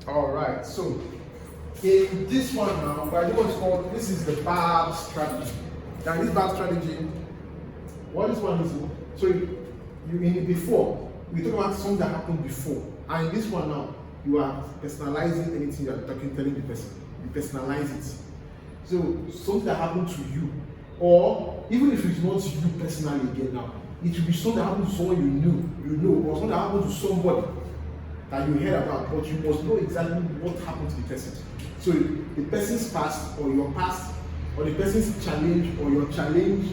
Alright, so in this one now, by what's called, this is the BARB strategy. Now this BARB strategy, what this one is, so you in it before, we talk about something that happened before. And in this one now, you are personalizing anything you are telling the person. You personalize it. So something that happened to you, or even if it's not you personally again now, it will be something that happened to someone you know, or something that happened to somebody that you heard about, but you must know exactly what happened to the person. So the person's past, or your past, or the person's challenge, or your challenge,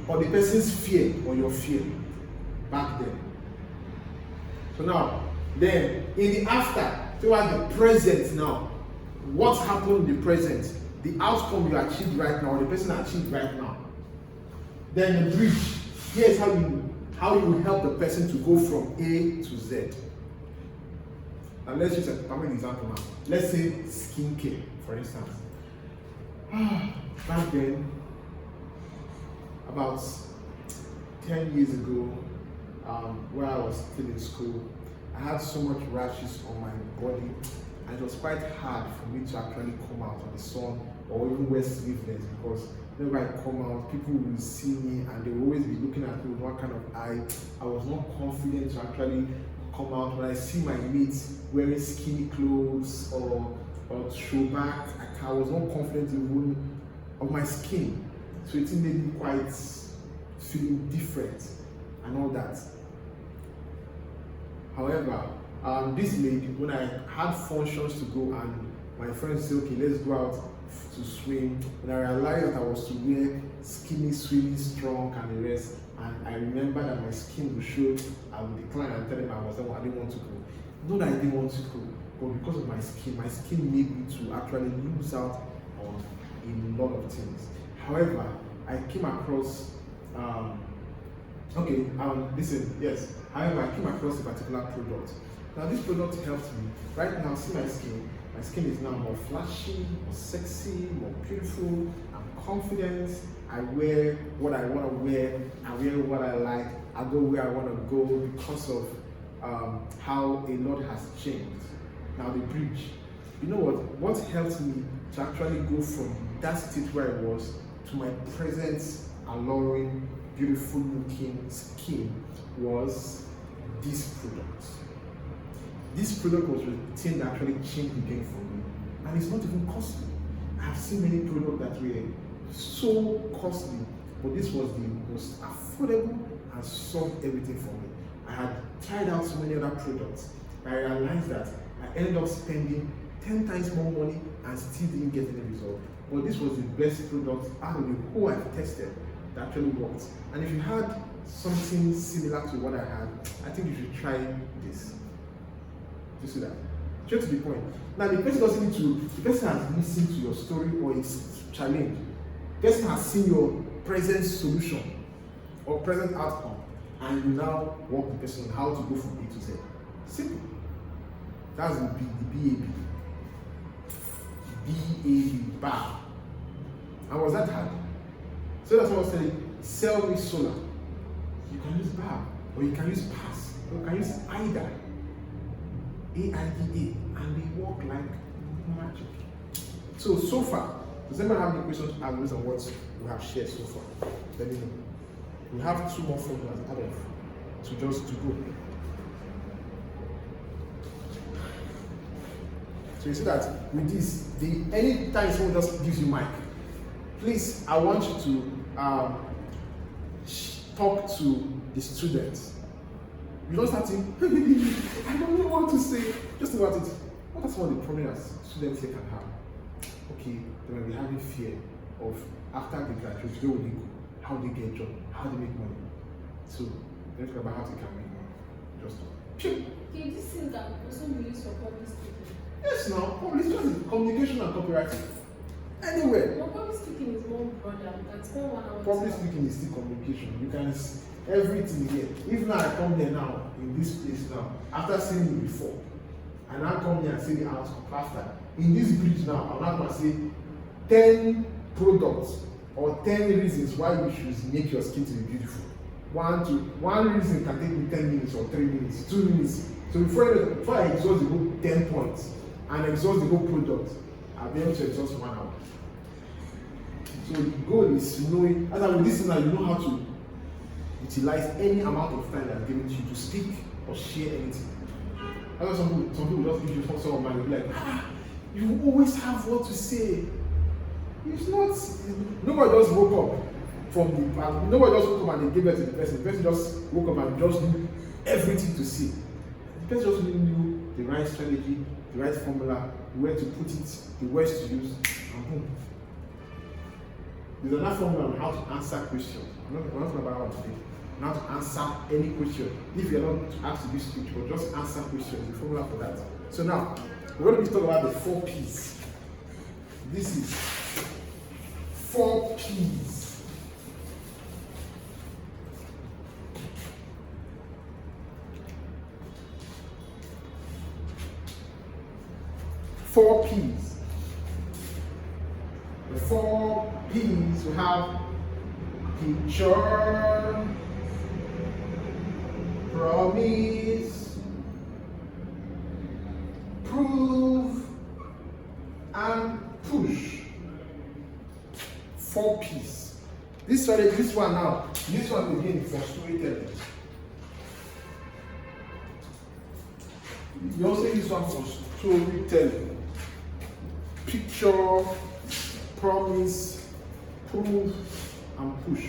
or the person's fear, or your fear back then. So now, then in the after, towards the present now, what happened in the present, the outcome you achieved right now, or the person achieved right now. Then the bridge, here's how you will help the person to go from A to Z. Now let's use a common example now. Let's say skincare, for instance. Back then, about 10 years ago, where I was still in school, I had so much rashes on my body, and it was quite hard for me to actually come out on the sun or even wear sleeveless, because whenever I come out, people will see me and they will always be looking at me with one kind of eye. I was not confident to actually come out. When I see my mates wearing skinny clothes or throwback, I was not confident even of my skin. So it made me quite feeling different and all that. However, this made, when I had functions to go and my friends said, okay, let's go out to swim, and I realized that I was to wear skinny, swimming, strong, and the rest. And I remember that my skin would show, I would decline and tell them I didn't want to go. Not that I didn't want to go, but because of my skin made me to actually lose out on a lot of things. However, I came across, listen, yes. However, I came across a particular product. Now this product helped me. Right now, see my skin. My skin is now more flashy, more sexy, more beautiful. I'm confident. I wear what I want to wear. I wear what I like. I go where I want to go because of how a lot has changed. Now the bridge. You know what helped me to actually go from that state where I was to my present alluring, beautiful looking skin was this product. This product was the thing that actually changed the game for me. And it's not even costly. I have seen many products that were so costly, but this was the most affordable and solved everything for me. I had tried out so many other products. I realized that I ended up spending 10 times more money and still didn't get any result. But this was the best product out of the whole I've tested that actually worked. And if you had something similar to what I had, I think you should try this. You see that? Straight to the point. Now the person doesn't need to, the person has listened to your story or its challenge. The person has seen your present solution or present outcome, and you now walk the person on how to go from A to Z. Simple. That's the BAB. BAB. BAB. And was that hard? So that's what I was saying. Sell me Selar. You can use BAB, or you can use PASS, or you can use either. AIDA, and they work like magic. So far, does anyone have any questions to ask based on what we have shared so far? Let me know. We have 2 more formulas added to go. So you see that with this, anytime someone just gives you mic, please, I want you to talk to the students. You don't start saying, I don't know what to say. Just about it. What are some of the problems students here can have? Okay, they might be having fear of after they graduate, where will they go? How they get a job? How they make money? So, let's talk about how they can make money. Just Okay, this thing can also be used for public speaking. Yes, now, public speaking is communication and copywriting. Anywhere. Well, public speaking is more broader. You can spend 1 hour. Public speaking is still communication. You can everything here. If now I come here now, in this place now, after seeing you before, and I come here and say the outcome after, in this bridge now, I'm not going to say 10 products or 10 reasons why you should make your skin to be beautiful. One reason can take me 10 minutes or 3 minutes, 2 minutes. So before I exhaust the whole 10 points, and exhaust the whole product, I'll be able to exhaust 1 hour. So the goal is knowing, as with this now, you know how to utilize any amount of time that's given to you to speak or share anything. I know some people just give you some money, be like, you always have what to say. It's not, nobody just woke up nobody just woke up and they gave it to the person. The person just woke up and just knew everything to say. The person just knew the right strategy, the right formula, where to put it, the words to use, and boom. There's another formula on how to answer questions. I'm not talking about one today. On how to answer any question. If you're not asked to be speech, but just answer questions, the formula for that. So now, we're going to be talking about the 4 P's. This is 4 P's. Four P's. The 4 P's, we have picture, promise, prove, and push. 4 P's. This one now, this one again for storytelling. You also use one for storytelling. Picture, promise, prove, and push.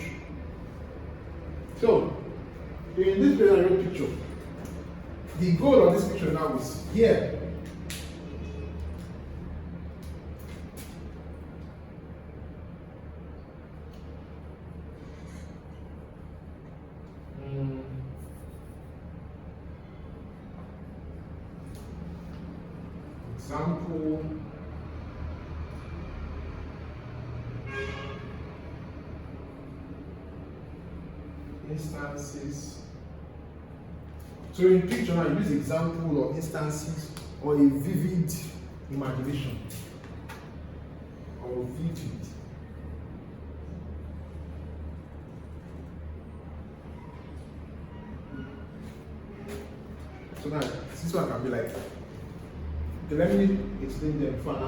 So, in this very picture, the goal of this picture now is here. Example. Instances. So in picture now, use example or instances or a vivid imagination. Or vivid. So now, this one can be like, okay, let me explain them before I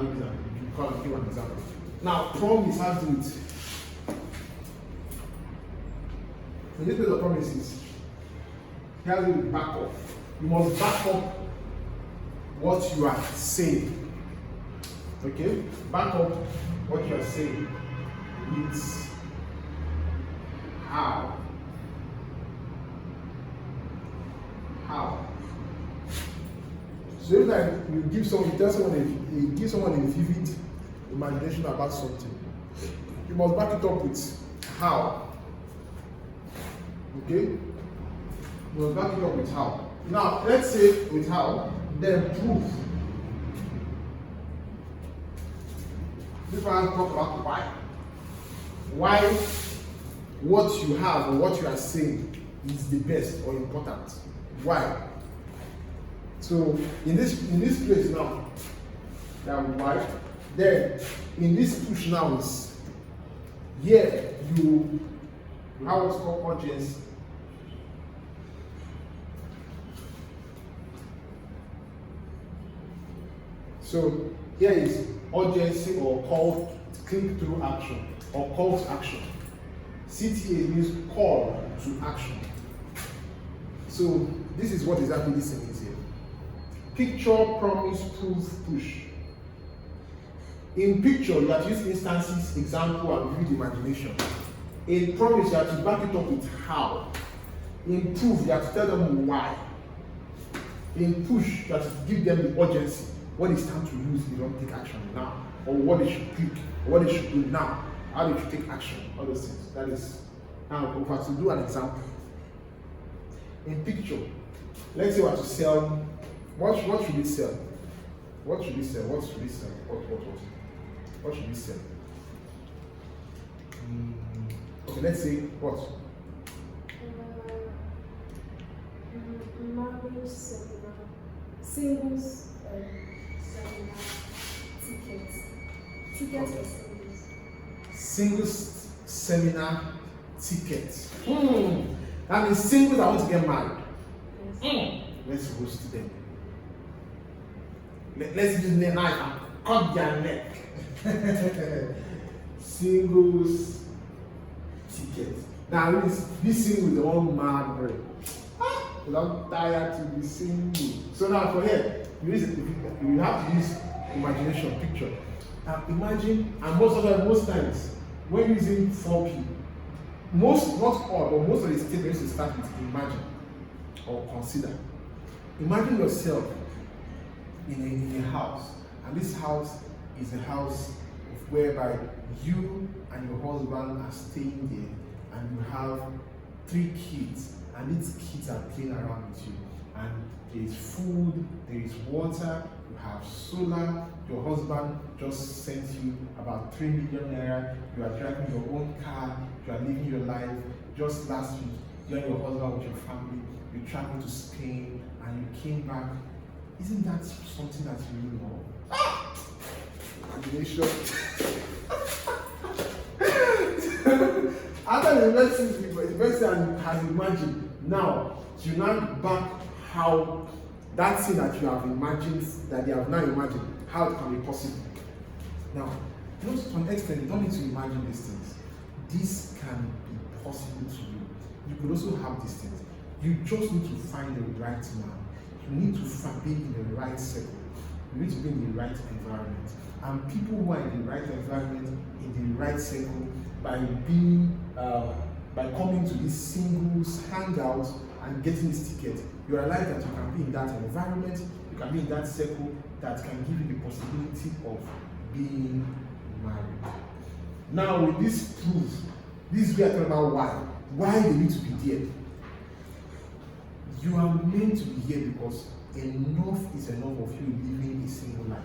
give an example. Now, promise has to do with. In this case of promises, it has to do with backup. You must back up what you are saying. Okay? Back up what you are saying with how. How. So every time you give someone, you give someone a vivid imagination about something, you must back it up with how. Okay? You must back it up with how. Now, let's say with how, then prove. This one talk about why. Why what you have or what you are saying is the best or important. Why? So in this place now, that why. Then in this push now is here you have what's called urgency. So here is urgency or call, click through action or call to action. CTA means call to action. So this is what exactly this thing is here. Picture, promise, prove, push. In picture, you have to use instances, example, and vivid imagination. In promise, you have to back it up with how. In prove, you have to tell them why. In push, you have to give them the urgency. What is time to use if they don't take action now? Or what they should click, or what they should do now. How they should take action, all those things. That is, now we have to do an example. In picture, let's say we have to sell, what should we sell? What should we sell? What should we sell? What should we sell? Okay, let's say what? Marriage seminar, singles seminar, tickets for singles. Singles seminar tickets. That means singles that want to get married. Yes. Let's host them. let's use the knife and cut their neck. Singles ticket. Now this single is the one mad brain. I'm tired to be single. So now for here, you have to use imagination, picture. Imagine, and most times when using 4P, not all, but most of the statements will start with imagine or consider. Imagine yourself in a house, and this house is a house whereby you and your husband are staying there, and you have 3 kids, and these kids are playing around with you, and there is food, there is water, you have solar, your husband just sent you about 3 million naira, you are driving your own car, you are living your life. Just last week, you and your husband with your family, you traveled to Spain, and you came back. Isn't that something that you really know? Imagination. After the person has imagined, now you now back how that thing that you have imagined, that they have now imagined, how it can be possible. Now, to an extent, you don't need to imagine these things. This can be possible to you. You could also have these things. You just need to find the right man. You need to be in the right circle. You need to be in the right environment. And people who are in the right environment, in the right circle, by coming to these singles hangouts and getting this ticket, you realize that you can be in that environment, you can be in that circle that can give you the possibility of being married. Now with this proof, this is where I talk about why they need to be there. You are meant to be here because enough is enough of you living a single life.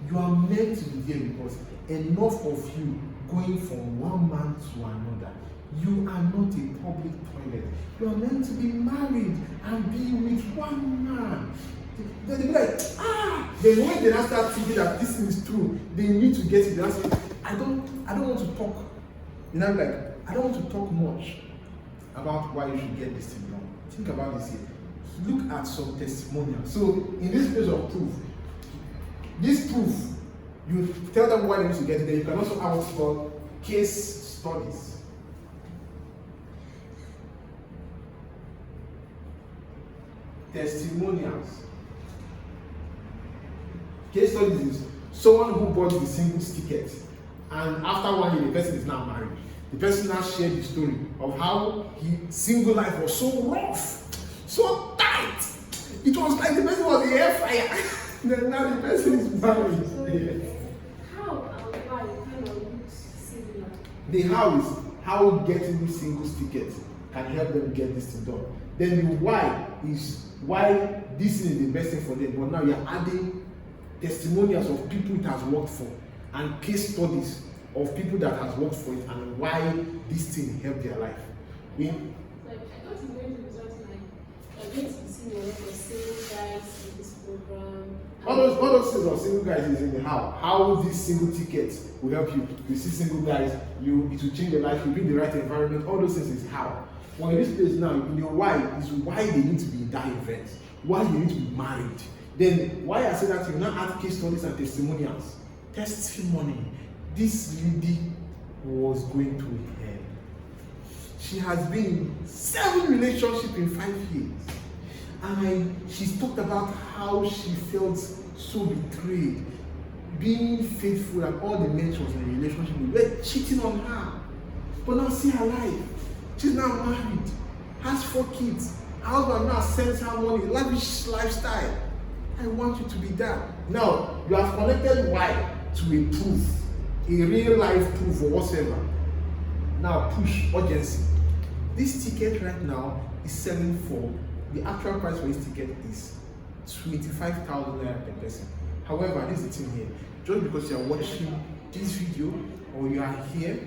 You are meant to be here because enough of you going from one man to another. You are not a public toilet. You are meant to be married and be with one man. They'll be like, then when they now start thinking that this thing is true, they need to get it. They say, I don't want to talk. You know, like, I don't want to talk much about why you should get this thing done. Think about this here. Look at some testimonials. So in this place of proof, this proof, you tell them why they need to get it. Then you can also have what's called case studies. Testimonials. Case studies is someone who bought the singles ticket, and after 1 year, the person is now married. The person now shared the story of how his single life was so rough, so tight. It was like the person was in air fire. Then now the person is married. So how and why kind of looks similar? The how is how getting the singles ticket can help them get this thing done. Then the why is why this is the best thing for them. But now you're adding testimonials of people it has worked for and case studies of people that has worked for it and why this thing helped their life. Like I thought it's going to result in like going to see a lot of single guys in this program. All those things of single guys is in the how this single ticket will help you. You see single guys, it will change your life, you'll be in the right environment. All those things is how. Well, in this place now, in your why is why they need to be in that event, why they need to be married. Then why I say that you now add case studies and testimonials. Testimony. This lady was going to hell. She has been in 7 relationships in 5 years. And she's talked about how she felt so betrayed, being faithful, and all the men she was in a relationship with were cheating on her. But now see her life. She's now married, has 4 kids. Her husband now sends her money, lavish lifestyle. I want you to be that. Now, you have connected why to a proof, a real life proof or whatever. Now, push urgency. This ticket right now is selling for, the actual price for this ticket is 25,000 naira per person. However, this is the thing here. Just because you are watching this video or you are here,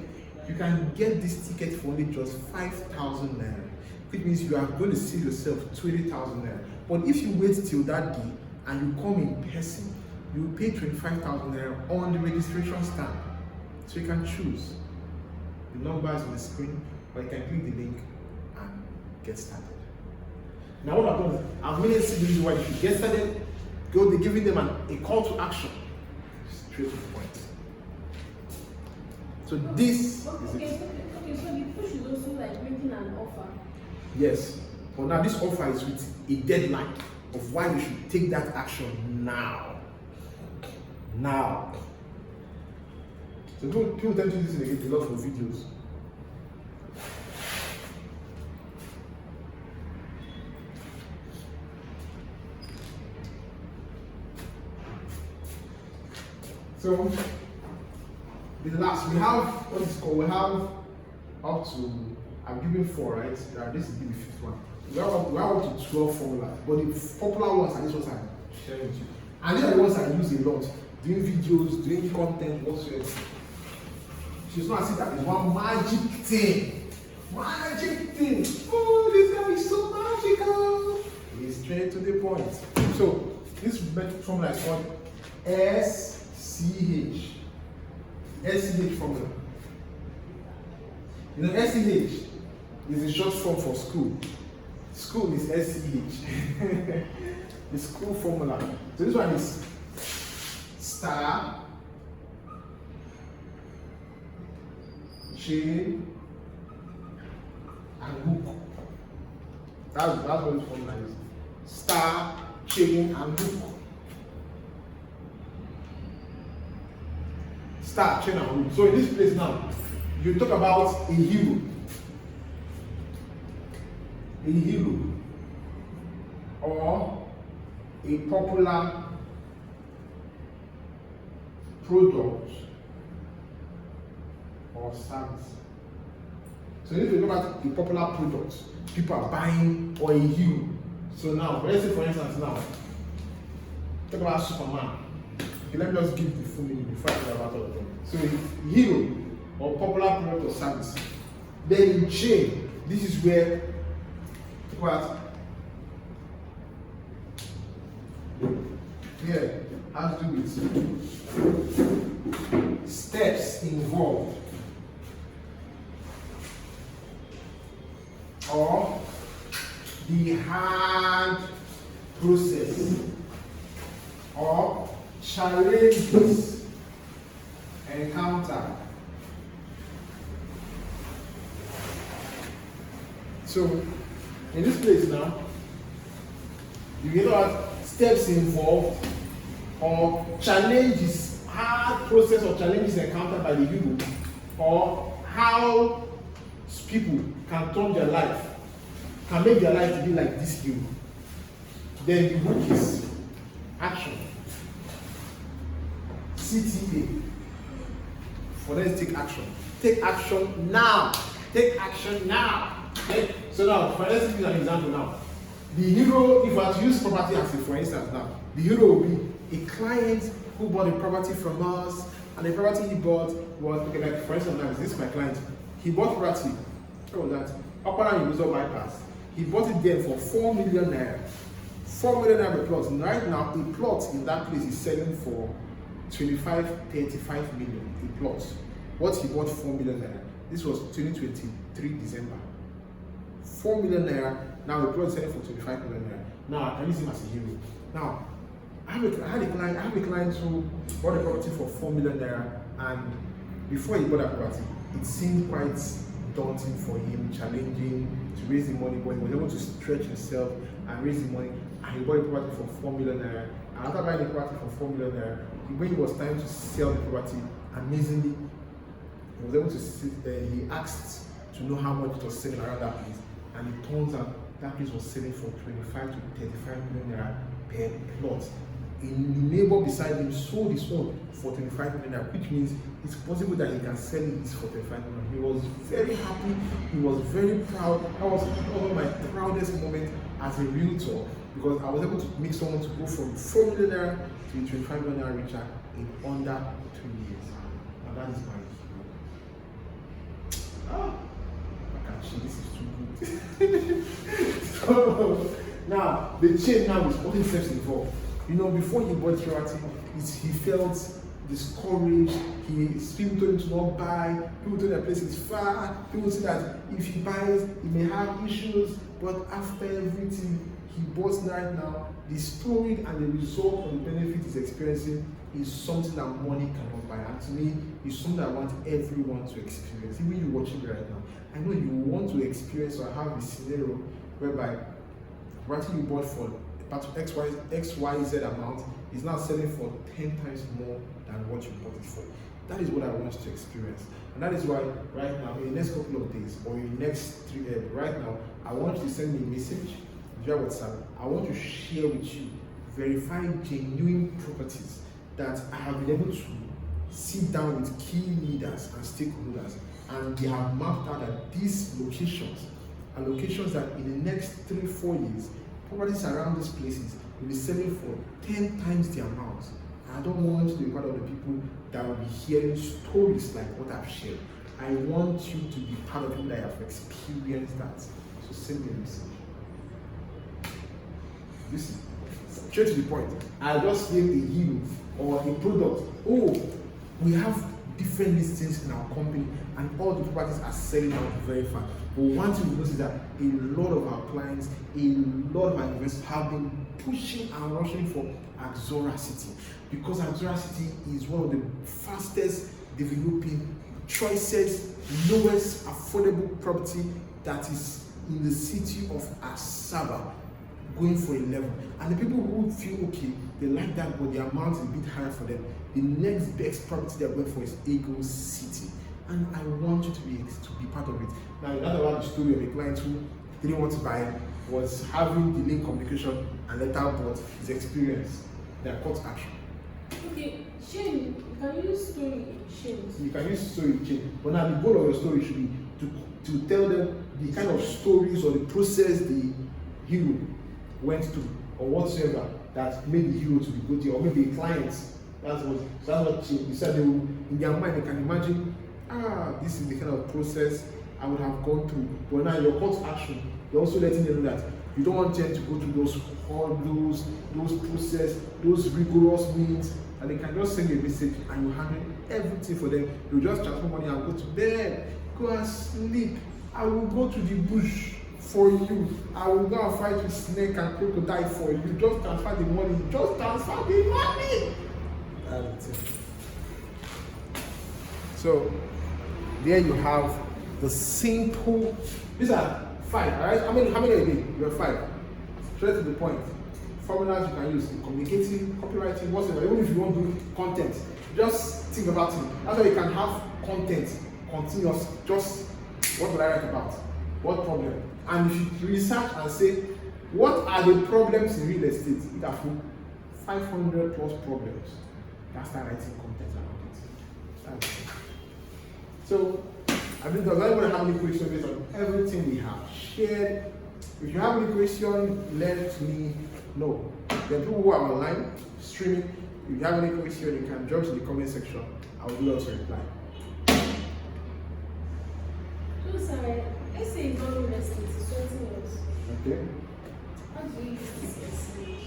you can get this ticket for only just 5,000 naira, which means you are going to save yourself 20,000 naira. But if you wait till that day and you come in person, you will pay 25,000 naira on the registration stamp. So you can choose. The number is on the screen, or you can click the link and get started. Now what I've done is I've made it see the reason why you should get started, Go, they're giving them a call to action. Straight to the point. So this is it. Okay, so the push is also like making an offer. Yes. But now this offer is with a deadline of why we should take that action now. Now. So people tend to use this a lot for videos. So the last, we have what is called, we have up to, I'm giving 4, right? This is the 5th one. We have up to 12 formulas, but the popular ones are these ones I'm sharing with you. And these are the ones I use a lot, doing videos, doing content, whatsoever. So it's not as if that is one magic thing. Magic thing. Oh, this guy is so magical. He's straight to the point. So this formula is called SCH. SCH formula. You know, SCH is the short form for school. School is SCH. The school formula. So this one is star, chain, and hook. That's what this formula is. Star, chain, and hook. Star, chain, and hook. So in this place now, you talk about a hero. A hero. Or a popular product or service. So if you look at a popular product, people are buying, or a hero. So now, let's say for instance now, talk about Superman. Okay, let me just give the full meaning before I talk about all of them. So a hero or popular product or service. Then in chain, this is where what here has to do with steps involved or the hard process or challenges encountered. So in this place now, you get what steps involved or challenges, hard process or challenges encountered by the hero, or how people can turn their life, can make their life to be like this hero. Then the book is action. CTA. For let's take action. Take action now. Take action now. Okay? So now, let's give an example now. The hero, if I use property as a for instance now, the hero will be a client who bought a property from us, and the property he bought was, okay, like for instance now, this is my client. He bought property, that Upper User bypass. He bought it there for 4 million naira. 4 million naira per plot. And right now, a plot in that place is selling for 35 million a plot. What he bought 4 million naira. This was 2023 December. 4 million naira. Now the plot is selling for 25 million naira. Now I use him as a hero. Now I have a client who bought a property for 4 million naira, and before he bought that property, it seemed quite daunting for him, challenging to raise the money, but he was able to stretch himself and raise the money, and he bought a property for 4 million naira. And after buying the property for 4 million naira, when it was time to sell the property, amazingly, he was able to sit there. He asked to know how much it was selling around that place, and it turns out that place was selling for 25 to 35 million naira per plot. A neighbor beside him sold his own for 25 million naira, which means it's possible that he can sell it for 25 million. He was very happy, he was very proud. That was one of my proudest moments as a realtor, because I was able to make someone to go from 4 million naira to 25 million naira richer in under 2 years. And that is my this is too good. So now the chain now is all the steps involved. You know, before he bought property, he felt discouraged. People told him to not buy. People told him the place is far. People said that if he buys, he may have issues. But after everything, he bought right now. the story and the result of the benefit he's experiencing is something that money cannot buy. And to me, it's something I want everyone to experience. Even you watching me right now, I know you want to experience or have a scenario whereby what you bought for XYZ amount is now selling for 10 times more than what you bought it for. That is what I want you to experience. And that is why right now, in the next couple of days, or in the next 3 days, right now, I want you to send me a message via WhatsApp. I want to share with you verified genuine properties that I have been able to sit down with key leaders and stakeholders, and they have mapped out that these locations are locations that in the next 3-4 years, properties around these places will be selling for 10 times the amount. I don't want you to be part of the people that will be hearing stories like what I've shared. I want you to be part of people that have experienced that. So send me a message. Listen, straight to the point. I just gave a hero or a product. Oh, we have different listings in our company and all the properties are selling out very fast. But one thing we notice is that a lot of our clients, a lot of our investors have been pushing and rushing for Axora City, because Axora City is one of the fastest developing, choicest, lowest affordable property that is in the city of Asaba, going for a level. And the people who feel okay, they like that, but the amount is a bit higher for them. The next best property they're going for is Eagle City, and I want you to be part of it. Now, another one, the story of a client who didn't want to buy, was having delayed communication and later bought his experience. They are caught action. Okay, Shane, you can use story Shane. You can use story chain, but now the goal of your story should be to tell them the kind of stories or the process the hero went through or whatsoever that made the hero to be good here, or maybe a client. That's what you said. They will, in their mind, they can imagine, this is the kind of process I would have gone through. But now your call to action, you're also letting them know that you don't want them to go through those hurdles, those process, those rigorous means, and they can just send you a message and you handle everything for them. You just transfer money and go to bed, go and sleep. I will go to the bush for you. I will go and fight with snake and crocodile for you. Just transfer the money. Just transfer the money. That's it. So there you have the simple. These are 5, all right? How many are you? You're 5. Straight to the point. Formulas you can use in communicating, copywriting, whatever. Even if you want to do content, just think about it. That's why you can have content continuous. Just what would I write about? What problem? And if you research and say, what are the problems in real estate? You have 500 plus problems. That's start writing content around it. So, I think does anyone have any questions based on everything we have shared? If you have any question, let me know. The people who are online streaming, if you have any question, you can drop in the comment section. I will do also reply. No, sorry. Let's say it's not real estate, it's something else. Okay. How do you use this estate?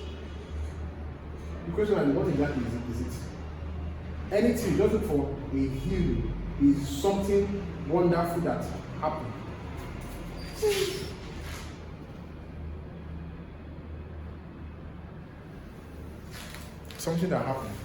The question is, what exactly is it? Anything, just look for a healing is something wonderful that happened. Something that happened.